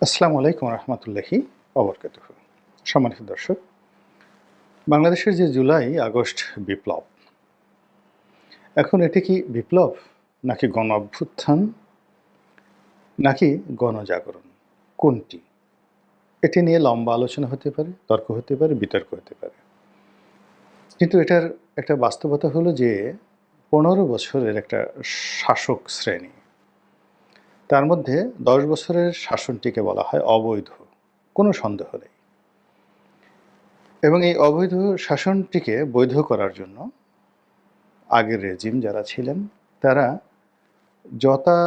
আসসালামু আলাইকুম রহমতুল্লাহি ওবরকাতুহু। সম্মানিত দর্শক, বাংলাদেশের যে জুলাই আগস্ট বিপ্লব, এখন এটি কি বিপ্লব নাকি গণ অভ্যুত্থান নাকি গণজাগরণ, কোনটি? এটি নিয়ে লম্বা আলোচনা হতে পারে, তর্ক হতে পারে, বিতর্ক হতে পারে। কিন্তু এটার একটা বাস্তবতা হলো যে ১৫ বছরের একটা শাসক শ্রেণী, তার মধ্যে ১০ বছরের শাসনটিকে বলা হয় অবৈধ, কোনো সন্দেহ নেই। এবং এই অবৈধ শাসনটিকে বৈধ করার জন্য আগের রেজিম যারা ছিলেন তারা যতা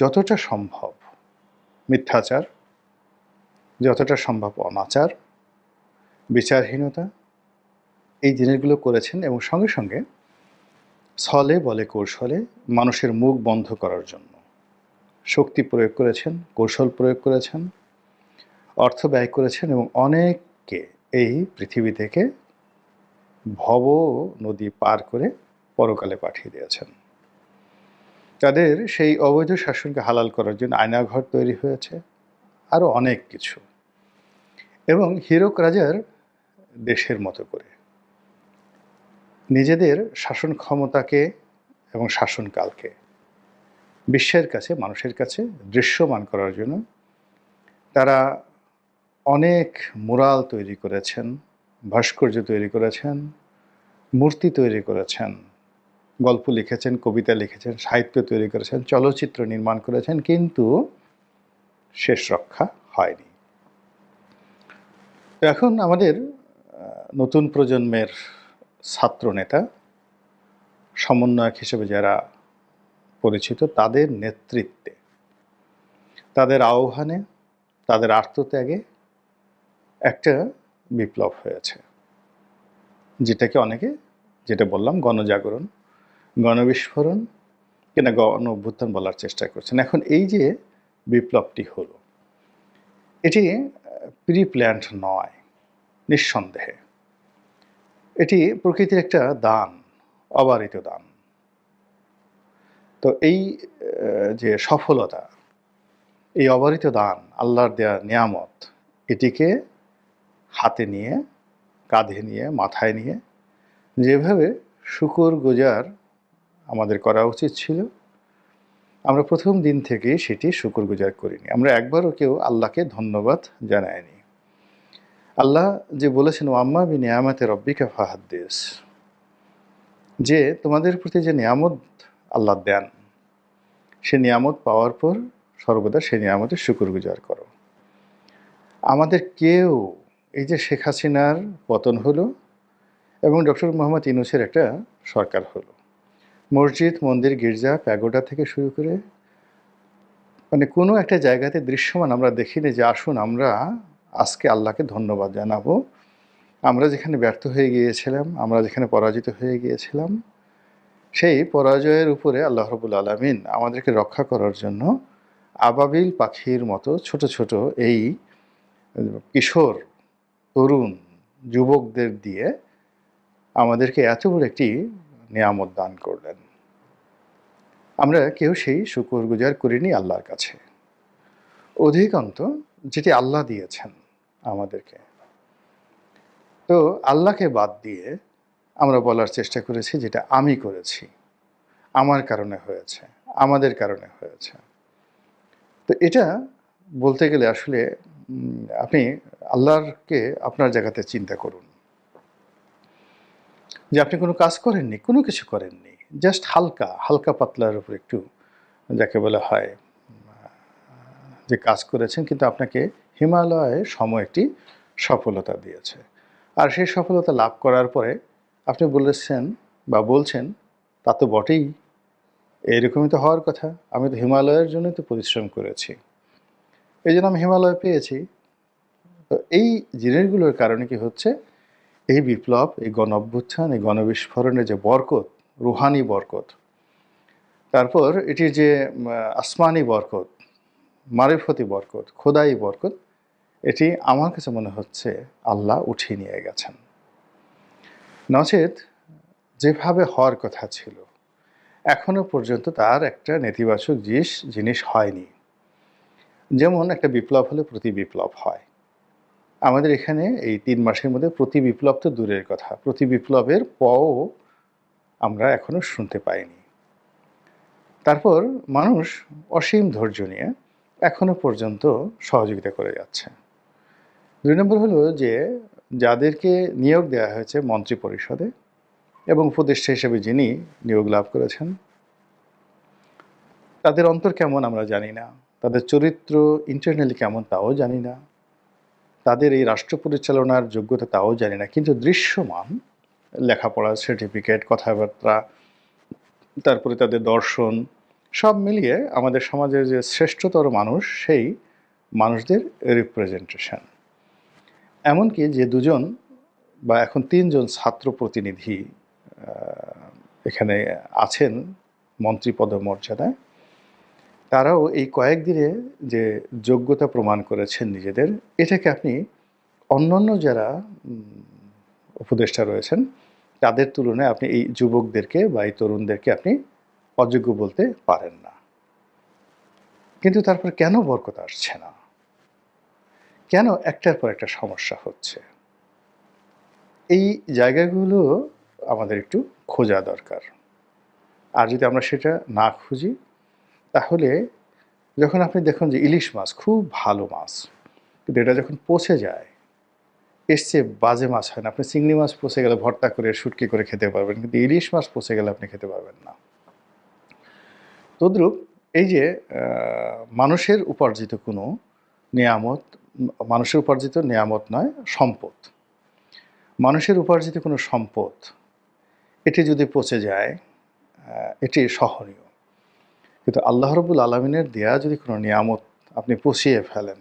যতটা সম্ভব মিথ্যাচার, যতটা সম্ভব অনাচার, বিচারহীনতা, এই জিনিসগুলো করেছেন এবং সঙ্গে সঙ্গে ছলে বলে কৌশলে মানুষের মুখ বন্ধ করার জন্য শক্তি প্রয়োগ করেছেন, কৌশল প্রয়োগ করেছেন, অর্থ ব্যয় করেছেন এবং অনেককে এই পৃথিবী থেকে ভব নদী পার করে পরকালে পাঠিয়ে দিয়েছেন। তাদের সেই অবৈধ শাসনকে হালাল করার জন্য আয়নাঘর তৈরি হয়েছে, আরও অনেক কিছু। এবং হীরক রাজার দেশের মতো করে নিজেদের শাসন ক্ষমতাকে এবং শাসনকালকে বিশ্বের কাছে, মানুষের কাছে দৃশ্যমান করার জন্য তারা অনেক মুরাল তৈরি করেছেন, ভাস্কর্য তৈরি করেছেন, মূর্তি তৈরি করেছেন, গল্প লিখেছেন, কবিতা লিখেছেন, সাহিত্য তৈরি করেছেন, চলচ্চিত্র নির্মাণ করেছেন, কিন্তু শেষ রক্ষা হয়নি। এখন আমাদের নতুন প্রজন্মের ছাত্রনেতা, সমন্বয়ক হিসেবে যারা পরিচিত, তাদের নেতৃত্বে, তাদের আহ্বানে, তাদের আত্মত্যাগে একটা বিপ্লব হয়েছে, যেটাকে অনেকে, যেটা বললাম, গণজাগরণ, গণবিস্ফোরণ কিনা গণ অভ্যুত্থান বলার চেষ্টা করছেন। এখন এই যে বিপ্লবটি হলো, এটি প্রি প্ল্যান্ড নয়, নিঃসন্দেহে এটি প্রকৃতির একটা দান, অবারিত দান। তো এই যে সফলতা, এই অবারিত দান, আল্লাহর দেয়া নিয়ামত, এটিকে হাতে নিয়ে, কাঁধে নিয়ে, মাথায় নিয়ে যেভাবে শুকর গুজার আমাদের করা উচিত ছিল, আমরা প্রথম দিন থেকে সেটি শুকর গুজার করিনি। আমরা একবারও কেউ আল্লাহকে ধন্যবাদ জানাইনি। আল্লাহ যে বলেছেন, ওয়াম্মা বি নিয়ামাতে রব্বিকা ফাহাদ্দিস, যে তোমাদের প্রতি যে নিয়ামত আল্লাহ দেন, সে নিয়ামত পাওয়ার পর সর্বদা সে নিয়ামতের শুকরগুজার করো। আমাদের কেউ, এই যে শেখ হাসিনার পতন হলো এবং ডক্টর মোহাম্মদ ইউনূসের একটা সরকার হলো, মসজিদ, মন্দির, গির্জা, প্যাগোডা থেকে শুরু করে মানে কোনো একটা জায়গাতে দৃশ্যমান আমরা দেখিনি যে আসুন আমরা আজকে আল্লাহকে ধন্যবাদ জানাবো। আমরা যেখানে ব্যর্থ হয়ে গিয়েছিলাম, আমরা যেখানে পরাজিত হয়ে গিয়েছিলাম, সেই পরাজয়ের উপরে আল্লাহ রাব্বুল আলামিন আমাদেরকে রক্ষা করার জন্য আবাবিল পাখির মতো ছোট ছোট এই কিশোর, তরুণ, যুবকদের দিয়ে আমাদেরকে এত বড় একটি নিয়ামত দান করলেন। আমরা কেউ সেই শুকরগুজার করিনি আল্লাহর কাছে। অধিকান্ত যেটি আল্লাহ দিয়েছেন আমাদেরকে, তো আল্লাহকে বাদ দিয়ে আমরা বলার চেষ্টা করেছি যেটা আমি করেছি, আমার কারণে হয়েছে, আমাদের কারণে হয়েছে। তো এটা বলতে গেলে আসলে আপনি আল্লাহকে আপনার জায়গাতে চিন্তা করুন যে আপনি কোনো কাজ করেননি, কোনো কিছু করেননি, জাস্ট হালকা হালকা পাতলার উপর একটু, যাকে বলা হয়, যে কাজ করেছেন, কিন্তু আপনাকে হিমালয়ে সম একটি সফলতা দিয়েছে। আর সেই সফলতা লাভ করার পরে আপনি বলেছেন বা বলছেন, তা তো বটেই, এরকমই তো হওয়ার কথা, আমি তো হিমালয়ের জন্যই তো পরিশ্রম করেছি, এই জন্য আমি হিমালয় পেয়েছি। তো এই জিনিসগুলোর কারণে কি হচ্ছে, এই বিপ্লব, এই গণ অভ্যুত্থান, এই গণবিস্ফোরণের যে বরকত, রুহানি বরকত, তারপর এটির যে আসমানি বরকত, মারিফতি বরকত, খোদাই বরকত, এটি আমার কাছে মনে হচ্ছে আল্লাহ উঠিয়ে নিয়ে গেছেন। নচেত যেভাবে হওয়ার কথা ছিল এখনো পর্যন্ত তার একটা নেতিবাচক জিনিস হয়নি। যেমন একটা বিপ্লব হলে প্রতি বিপ্লব হয়, আমাদের এখানে এই ৩ মাসের মধ্যে প্রতি বিপ্লব তো দূরের কথা, প্রতি বিপ্লবের পও আমরা এখনো শুনতে পাইনি। তারপর মানুষ অসীম ধৈর্য নিয়ে এখনো পর্যন্ত সহযোগিতা করে যাচ্ছে। ২ নম্বর হলো যে যাদেরকে নিয়োগ দেওয়া হয়েছে মন্ত্রী পরিষদে এবং উপদেষ্টা হিসেবে যিনি নিয়োগ লাভ করেছেন, তাদের অন্তর কেমন আমরা জানি না, তাদের চরিত্র ইন্টারনালি কেমন তাও জানি না, তাদের এই রাষ্ট্র পরিচালনার যোগ্যতা তাও জানি না, কিন্তু দৃশ্যমান লেখাপড়া, সার্টিফিকেট, কথাবার্তা, তারপরে তাদের দর্শন, সব মিলিয়ে আমাদের সমাজের যে শ্রেষ্ঠতর মানুষ সেই মানুষদের রিপ্রেজেন্টেশন। এমনকি যে ২জন বা এখন ৩জন ছাত্র প্রতিনিধি এখানে আছেন মন্ত্রী পদমর্যাদায়, তারাও এই কয়েকদিনে যে যোগ্যতা প্রমাণ করেছেন নিজেদের, এটাকে আপনি অন্যান্য যারা উপদেষ্টা রয়েছেন তাদের তুলনায় আপনি এই যুবকদেরকে বা এই তরুণদেরকে আপনি অযোগ্য বলতে পারেন না। কিন্তু তারপর কেন বরকত আসছে না? কেন একটার পর একটা সমস্যা হচ্ছে? এই জায়গাগুলো আমাদের একটু খোঁজা দরকার। আর যদি আমরা সেটা না খুঁজি, তাহলে যখন আপনি দেখুন যে ইলিশ মাছ খুব ভালো মাছ, কিন্তু এটা যখন পচে যায়, এর চেয়ে বাজে মাছ হয় না। আপনি চিংড়ি মাছ পচে গেলে ভর্তা করে শুটকি করে খেতে পারবেন, কিন্তু ইলিশ মাছ পচে গেলে আপনি খেতে পারবেন না। তদ্রূপ এই যে মানুষের উপার্জিত কোনো নেয়ামত, মানুষের উপার্জিত নেয়ামত নয়, সম্পদ, মানুষের উপার্জিত কোনো সম্পদ, এটি যদি পচে যায় এটি সহনীয়। কিন্তু আল্লাহ রাব্বুল আলামিনের দেয়া যদি কোনো নিয়ামত আপনি পচিয়ে ফেলেন,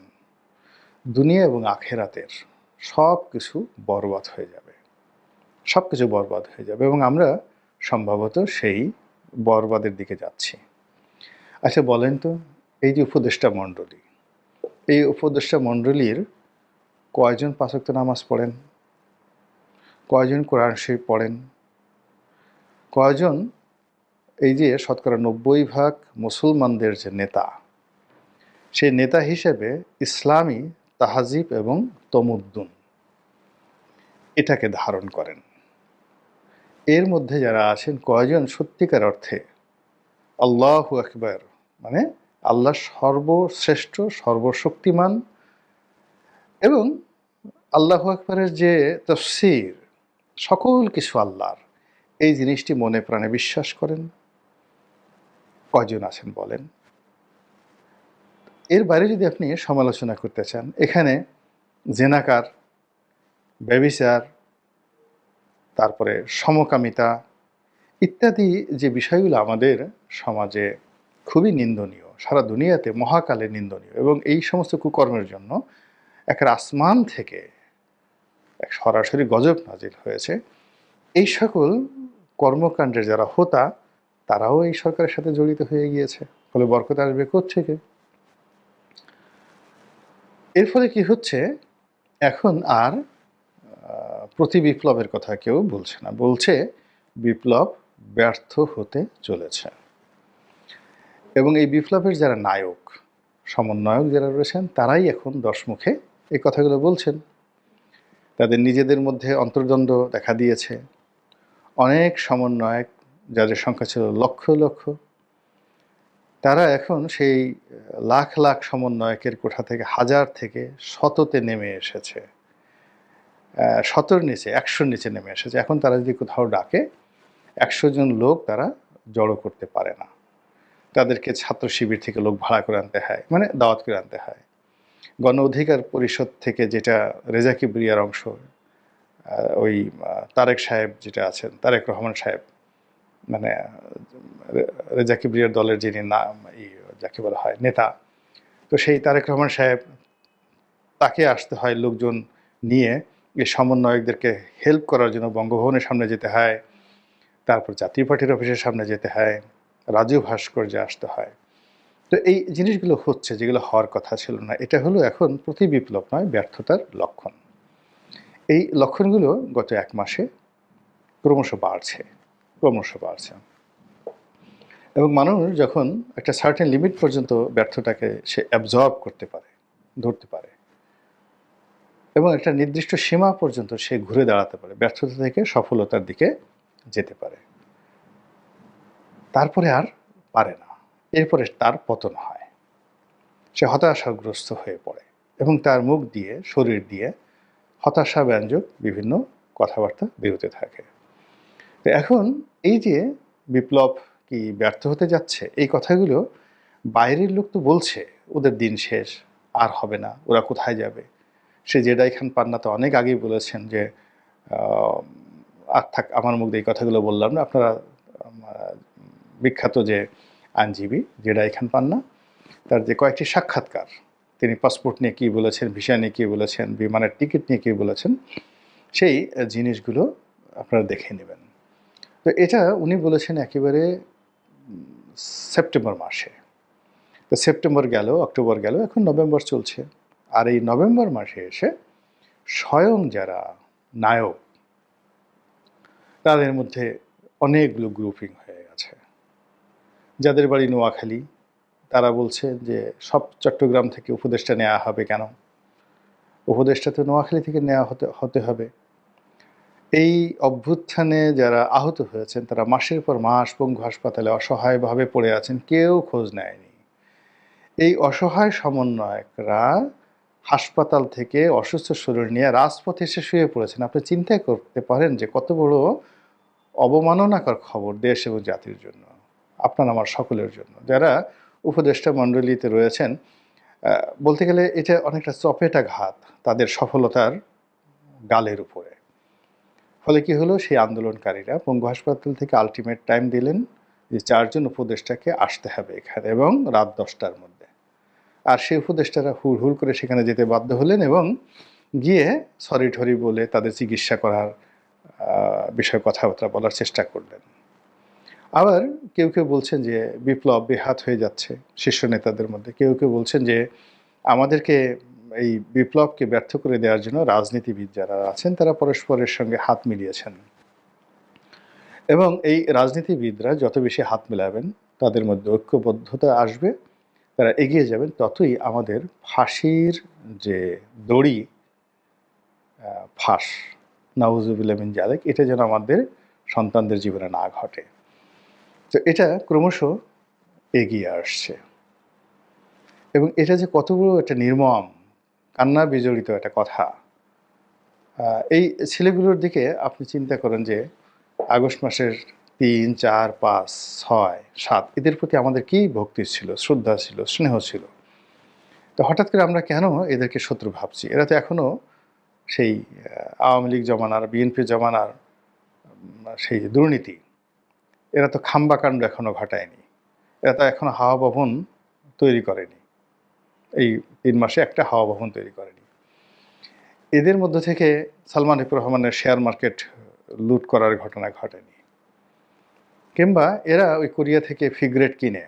দুনিয়া এবং আখেরাতের সব কিছু বরবাদ হয়ে যাবে, সব কিছু বরবাদ হয়ে যাবে, এবং আমরা সম্ভবত সেই বরবাদের দিকে যাচ্ছি। আচ্ছা বলেন তো, এই যে উপদেষ্টা মণ্ডলী, এই উপদেষ্টা মণ্ডলীর কয়জন ৫ ওয়াক্ত নামাজ পড়েন? কয়জন কোরআন শরীফ পড়েন? কয়জন এই যে শতকরা ৯০% মুসলমানদের যে নেতা, সেই নেতা হিসেবে ইসলামী তাহাজিব এবং তমুদ্দুন এটাকে ধারণ করেন? এর মধ্যে যারা আছেন কয়জন সত্যিকার অর্থে আল্লাহু আকবার, মানে আল্লাহ সর্বশ্রেষ্ঠ, সর্বশক্তিমান, এবং আল্লাহু আকবারের যে তাফসীর, সকল কিছু আল্লাহর, এই জিনিসটি মনে প্রাণে বিশ্বাস করেন? কয়জন আছেন বলেন? এর বাইরে যদি আপনি সমালোচনা করতে চান, এখানে জেনাকার, ব্যভিচার, তারপরে সমকামিতা ইত্যাদি যে বিষয়গুলো আমাদের সমাজে খুবই নিন্দনীয়, সারা দুনিয়াতে মহাকালে নিন্দনীয়, এবং এই সমস্ত কুকর্মের জন্য এক আসমান থেকে এক সরাসরি গজব নাজিল হয়েছে। এই সকল কর্মকাণ্ডের যারা হোতা, তারাও এই সরকারের সাথে জড়িত হয়ে গিয়েছে। ফলে বরকত আসবে কোত্থেকে? এর ফলে কি হচ্ছে, এখন আর প্রতি বিপ্লবের কথা কেউ বলছে না, বলছে বিপ্লব ব্যর্থ হতে চলেছে। এবং এই বিপ্লবের যারা নায়ক, সমন্বয়ক যারা রয়েছেন, তারাই এখন দশমুখে এই কথাগুলো বলছেন। তাদের নিজেদের মধ্যে অন্তর্দ্বন্দ্ব দেখা দিয়েছে। অনেক সমন্বয়ক, যাদের সংখ্যা ছিল লক্ষ লক্ষ, তারা এখন সেই লাখ লাখ সমন্বয়কের কোঠা থেকে হাজার থেকে শততে নেমে এসেছে, শতর নিচে, ১০০-র নিচে নেমে এসেছে। এখন তারা যদি কোথাও ডাকে ১০০ জন লোক তারা জড়ো করতে পারে না, তাদেরকে ছাত্র শিবির থেকে লোক ভাড়া করে আনতে হয়, মানে দাওয়াত করে আনতে হয়। গণ অধিকার পরিষদ থেকে যেটা রেজা কিবরিয়ার অংশ, ওই তারেক সাহেব যেটা আছেন, তারেক রহমান সাহেব, মানে রেজা কিবরিয়ার দলের যিনি নাম, যাকে বলা হয় নেতা, তো সেই তারেক রহমান সাহেব, তাকে আসতে হয় লোকজন নিয়ে, এই সমন্বয়কদেরকে হেল্প করার জন্য বঙ্গভবনের সামনে যেতে হয়, তারপর জাতীয় পার্টির অফিসের সামনে যেতে হয়, রাজু ভাস্কর্যে আসতে হয়। তো এই জিনিসগুলো হচ্ছে, যেগুলো হওয়ার কথা ছিল না। এটা হলো এখন প্রতি বিপ্লব নয়, ব্যর্থতার লক্ষণ। এই লক্ষণগুলো গত ১ মাসে ক্রমশ বাড়ছে, ক্রমশ বাড়ছে। এবং মানুষ যখন একটা সার্টেন লিমিট পর্যন্ত ব্যর্থতাকে সে অ্যাবজর্ব করতে পারে, ধরতে পারে, এবং একটা নির্দিষ্ট সীমা পর্যন্ত সে ঘুরে দাঁড়াতে পারে, ব্যর্থতা থেকে সফলতার দিকে যেতে পারে, তারপরে আর পারে না, এরপরে তার পতন হয়, সে হতাশাগ্রস্ত হয়ে পড়ে এবং তার মুখ দিয়ে, শরীর দিয়ে হতাশাব্যঞ্জক বিভিন্ন কথাবার্তা বেরোতে থাকে। তো এখন এই যে বিপ্লব কি ব্যর্থ হতে যাচ্ছে, এই কথাগুলো বাইরের লোক তো বলছে ওদের দিন শেষ, আর হবে না, ওরা কোথায় যাবে। সে জেডাই খান পান্না তো অনেক আগেই বলেছেন যে আর থাক, আমার মুখ দিয়ে এই কথাগুলো বললাম না, আপনারা বিখ্যাত যে আইনজীবী জেডাই খান পান্না, তার যে কয়েকটি সাক্ষাৎকার, তিনি পাসপোর্ট নিয়ে কী বলেছেন, ভিসা নিয়ে কী বলেছেন, বিমানের টিকিট নিয়ে কী বলেছেন, সেই জিনিসগুলো আপনারা দেখে নেবেন। তো এটা উনি বলেছেন একেবারে সেপ্টেম্বর মাসে। তো সেপ্টেম্বর গেল, অক্টোবর গেল, এখন নভেম্বর চলছে। আর এই নভেম্বর মাসে এসে স্বয়ং যারা নায়ক, তাদের মধ্যে অনেকগুলো গ্রুপিং হয়ে গেছে। যাদের বাড়ি নোয়াখালী, তারা বলছে যে সব চট্টগ্রাম থেকে উপদেষ্টা নেওয়া হবে কেন, উপদেষ্টা তো নোয়াখালী থেকে নেওয়া হতে হবে। এই অভ্যুত্থানে যারা আহত হয়েছেন তারা মাসের পর মাস পঙ্গু হাসপাতালে অসহায়ভাবে পড়ে আছেন, কেউ খোঁজ নেয়নি। এই অসহায় সমন্বয়করা হাসপাতাল থেকে অসুস্থ শরীর নিয়ে রাজপথে এসে শুয়ে পড়েছেন। আপনি চিন্তা করতে পারেন যে কত বড় অবমাননাকর খবর দেশ এবং জাতির জন্য, আপনার আমার সকলের জন্য, যারা উপদেষ্টা মণ্ডলীতে রয়েছেন। বলতে গেলে এটা অনেকটা চপেটাঘাত তাদের সফলতার গালের উপরে। ফলে কি হলো, সেই আন্দোলনকারীরা পঙ্গু হাসপাতাল থেকে আলটিমেট টাইম দিলেন যে 4 জন উপদেষ্টাকে আসতে হবে এখানে, এবং রাত 10টার মধ্যে। আর সেই উপদেষ্টারা হুড় করে সেখানে যেতে বাধ্য হলেন এবং গিয়ে সরি ঠরি বলে তাদের চিকিৎসা করার বিষয়ে কথাবার্তা বলার চেষ্টা করলেন। আবার কেউ কেউ বলছেন যে বিপ্লব বেহাত হয়ে যাচ্ছে শীর্ষ নেতাদের মধ্যে। কেউ কেউ বলছেন যে আমাদেরকে এই বিপ্লবকে ব্যর্থ করে দেওয়ার জন্য রাজনীতিবিদ যারা আছেন তারা পরস্পরের সঙ্গে হাত মিলিয়েছেন, এবং এই রাজনীতিবিদরা যত বেশি হাত মেলাবেন, তাদের মধ্যে ঐক্যবদ্ধতা আসবে, তারা এগিয়ে যাবেন, ততই আমাদের ফাঁসির যে দড়ি ফাঁস, নাউজুবিল্লাহ মিন যালিক, এটা যেন আমাদের সন্তানদের জীবনে না ঘটে। তো এটা ক্রমশ এগিয়ে আসছে, এবং এটা যে কত বড় একটা নির্মম কান্না বিজড়িত একটা কথা। এই ছেলেগুলোর দিকে আপনি চিন্তা করেন যে আগস্ট মাসের 3, 4, 5, 6, 7 এদের প্রতি আমাদের কী ভক্তি ছিল, শ্রদ্ধা ছিল, স্নেহ ছিল। তো হঠাৎ করে আমরা কেন এদেরকে শত্রু ভাবছি? এরা তো এখনও সেই আওয়ামী লীগ জমানার, বিএনপি জমানার সেই দুর্নীতি, এরা তো খাম্বাকাণ্ড এখনও ঘটায়নি, এরা তো এখনও হাওয়া ভবন তৈরি করেনি, এই 3 মাসে একটা হাওয়া ভবন তৈরি করেনি। এদের মধ্য থেকে সালমান এফ রহমানের শেয়ার মার্কেট লুট করার ঘটনা ঘটেনি, কিংবা এরা ওই কোরিয়া থেকে ফিগারেট কিনে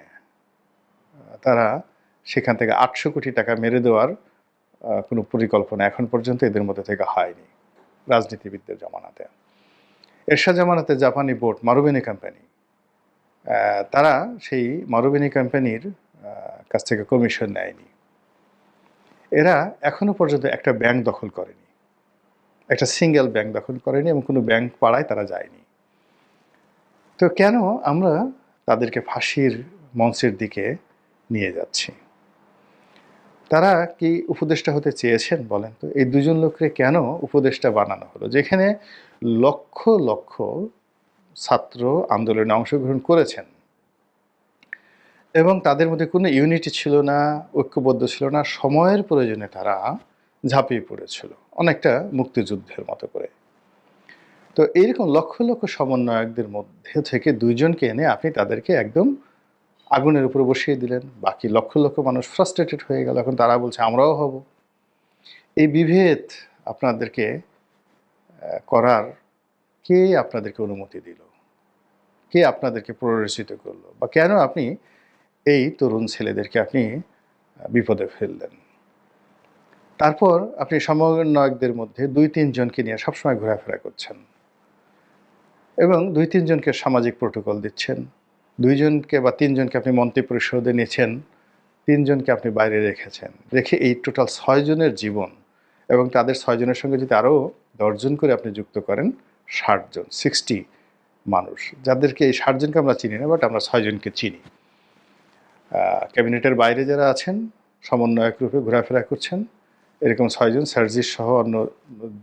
তারা সেখান থেকে 800 কোটি টাকা মেরে দেওয়ার কোনো পরিকল্পনা এখন পর্যন্ত এদের মধ্যে থেকে হয়নি রাজনীতিবিদদের জমানাতে। এরশাদ জামানাতে জাপানি বোট মারুবিনি কোম্পানি, তারা সেই মারুবিনি কোম্পানির কাছ থেকে কমিশন নেয়নি। এরা এখনো পর্যন্ত একটা ব্যাংক দখল করেনি, একটা সিঙ্গেল ব্যাংক দখল করেনি, এবং কোনো ব্যাংক পাড়ায় তারা যায়নি। তো কেন আমরা তাদেরকে ফাঁসির মঞ্চের দিকে নিয়ে যাচ্ছি? তারা কি উপদেষ্টা হতে চেয়েছেন বলেন তো? এই 2 জন লোককে কেন উপদেষ্টা বানানো হলো, যেখানে লক্ষ লক্ষ ছাত্র আন্দোলনে অংশগ্রহণ করেছেন এবং তাদের মধ্যে কোনো ইউনিটি ছিল না, ঐক্যবদ্ধ ছিল না, সময়ের প্রয়োজনে তারা ঝাঁপিয়ে পড়েছিল অনেকটা মুক্তিযুদ্ধের মতো করে। তো এইরকম লক্ষ লক্ষ সমন্বয়কদের মধ্যে থেকে 2 জনকে এনে আপনি তাদেরকে একদম আগুনের উপরে বসিয়ে দিলেন, বাকি লক্ষ লক্ষ মানুষ ফ্রাস্ট্রেটেড হয়ে গেল। এখন তারা বলছে আমরাও হব। এই বিভেদ আপনাদেরকে করার কে আপনাদেরকে অনুমতি দিল? কে আপনাদেরকে প্ররোচিত করলো? বা কেন আপনি এই তরুণ ছেলেদেরকে আপনি বিপদে ফেললেন? তারপর আপনি সমন্বয়কদের মধ্যে 2-3 জনকে নিয়ে সবসময় ঘোরাফেরা করছেন এবং 2-3 জনকে সামাজিক প্রোটোকল দিচ্ছেন, 2 জনকে বা 3 জনকে আপনি মন্ত্রী পরিষদে নিয়েছেন, 3 জনকে আপনি বাইরে রেখেছেন। রেখে এই টোটাল 6 জনের জীবন এবং তাদের 6 জনের সঙ্গে যদি আরও 10 জন করে আপনি যুক্ত করেন, 60 জন, 60 মানুষ, যাদেরকে এই 60 জনকে আমরা চিনি না, বাট আমরা 6 জনকে চিনি। ক্যাবিনেটের বাইরে যারা আছেন, সমন্বয়ক রূপে ঘোরাফেরা করছেন, এরকম 6 জন, সার্জিস সহ অন্য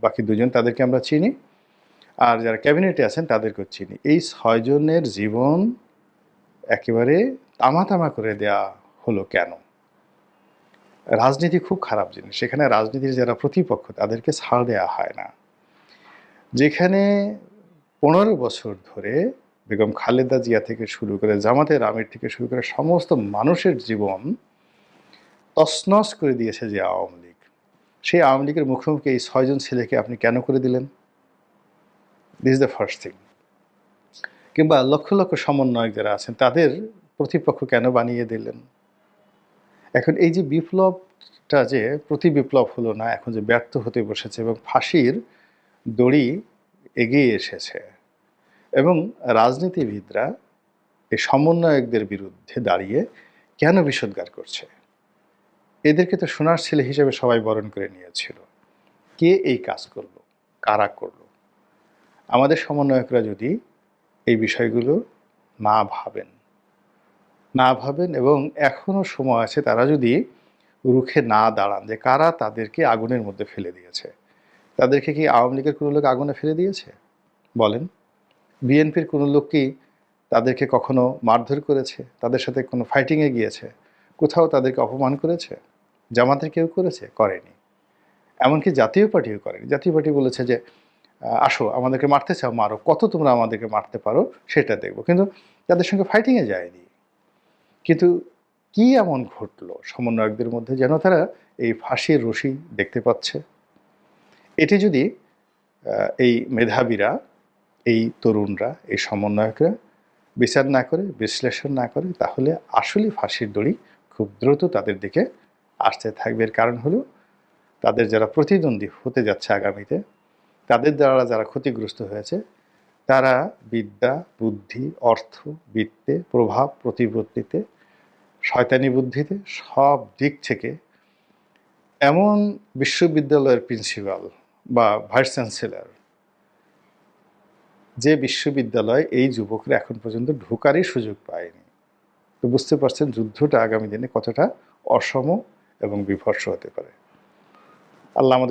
বাকি 2 জন, তাদেরকে আমরা চিনি। আর যারা ক্যাবিনেটে আছেন তাদেরকেও চিনি। এই 6 জনের জীবন একেবারে তামা করে দেয়া হলো কেন? রাজনীতি খুব খারাপ জিনিস। সেখানে রাজনীতির যারা প্রতিপক্ষ তাদেরকে ছাড় দেওয়া হয় না। যেখানে 15 বছর ধরে বেগম খালেদা জিয়া থেকে শুরু করে জামাতের আমির থেকে শুরু করে সমস্ত মানুষের জীবন তছনছ করে দিয়েছে যে আওয়ামী লীগ, সেই আওয়ামী লীগের মুখোমুখি এই 6 জন ছেলেকে আপনি কেন করে দিলেন? This is the first thing. কিংবা লক্ষ লক্ষ সমন্বয়ক যারা আছেন তাদের প্রতিপক্ষ কেন বানিয়ে দিলেন? এখন এই যে বিপ্লবটা যে প্রতি বিপ্লব হলো না, এখন যে ব্যর্থ হতে বসেছে এবং ফাঁসির দড়ি এগিয়ে এসেছে, এবং রাজনীতিবিদরা এই সমন্বয়কদের বিরুদ্ধে দাঁড়িয়ে কেন বিষোদ্গার করছে? এদেরকে তো সোনার ছেলে হিসেবে সবাই বরণ করে নিয়েছিল। কে এই কাজ করলো? কারা করলো? আমাদের সমন্বয়করা যদি এই বিষয়গুলো না ভাবেন এবং এখনও সময় আছে, তারা যদি রুখে না দাঁড়ান যে কারা তাদেরকে আগুনের মধ্যে ফেলে দিয়েছে। তাদেরকে কি আওয়ামী লীগের কোনো লোক আগুনে ফেলে দিয়েছে? বলেন। বিএনপির কোনো লোক কি তাদেরকে কখনো মারধর করেছে? তাদের সাথে কোনো ফাইটিংয়ে গিয়েছে? কোথাও তাদেরকে অপমান করেছে? জামাতের কেউ করেছে? করেনি। এমনকি জাতীয় পার্টিও করেনি। জাতীয় পার্টি বলেছে যে আসো, আমাদেরকে মারতে চাও মারো, কত তোমরা আমাদেরকে মারতে পারো সেটা দেখবো, কিন্তু তাদের সঙ্গে ফাইটিংয়ে যায়নি। কিন্তু কি এমন ঘটলো সমন্বয়কদের মধ্যে যেন তারা এই ফাঁসির রশি দেখতে পাচ্ছে? এটি যদি এই মেধাবীরা, এই তরুণরা, এই সমন্বয়করা বিচার না করে, বিশ্লেষণ না করে, তাহলে আসলে ফাঁসির দড়ি খুব দ্রুত তাদের দিকে আসতে থাকবে। এর কারণ হলো তাদের যারা প্রতিদ্বন্দ্বী হতে যাচ্ছে আগামীতে, তাদের দ্বারা যারা ক্ষতিগ্রস্ত হয়েছে, তারা বিদ্যা, বুদ্ধি, অর্থ, বিত্তে, প্রভাব, প্রতিপত্তিতে, শয়তানি বুদ্ধিতে, সব দিক থেকে এমন বিশ্ববিদ্যালয়ের প্রিন্সিপাল বা ভাইস চ্যান্সেলর, যে বিশ্ববিদ্যালয়ে এই যুবকরা এখন পর্যন্ত ঢোকারই সুযোগ পায়নি। তো বুঝতে পারছেন যুদ্ধটা আগামী দিনে কতটা অসম এবং বিভৎস হতে পারে। আল্লাহ আমাদের